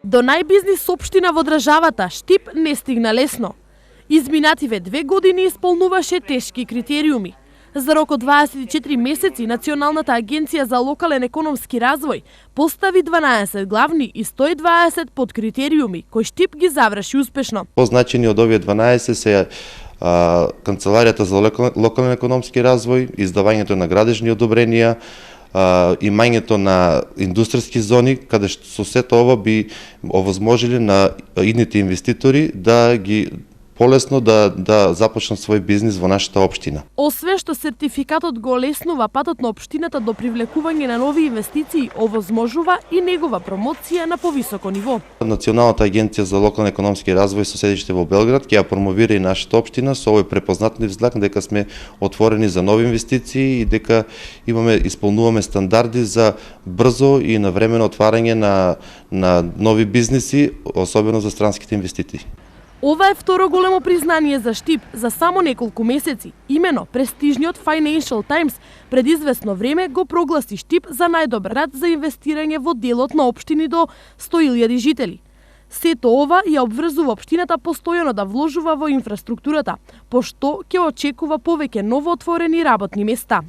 До најбизнис општина во државата, Штип, не стигна лесно. Изминативе 2 години исполнуваше тешки критериуми. За рок од 24 месеци, Националната агенција за локален економски развој постави 12 главни и 120 подкритериуми, кои Штип ги заврши успешно. Позначени од овие 12 се Канцеларијата за локален економски развој, издавањето на градежни одобренија, имањето на индустријски зони, каде што со сето ова би овозможили на идните инвеститори да ги полесно да започнат свој бизнис во нашата општина. Освен што сертификатот го олеснува патот на општината до привлекување на нови инвестиции, овозможува и негова промоција на повисоко ниво. Националната агенција за локален економски развој со седиште во Белград ќе ја промовира и нашата општина со овој препознатлив знак дека сме отворени за нови инвестиции и дека исполнуваме стандарди за брзо и навремено отварање на нови бизниси, особено за странските инвеститори. Ова е второ големо признание за Штип за само неколку месеци. Имено, престижниот Financial Times пред известно време го прогласи Штип за најдобар град за инвестирање во делот на општини до 100.000 жители. Сето ова ја обврзува општината постојано да вложува во инфраструктурата, пошто ќе очекува повеќе новоотворени работни места.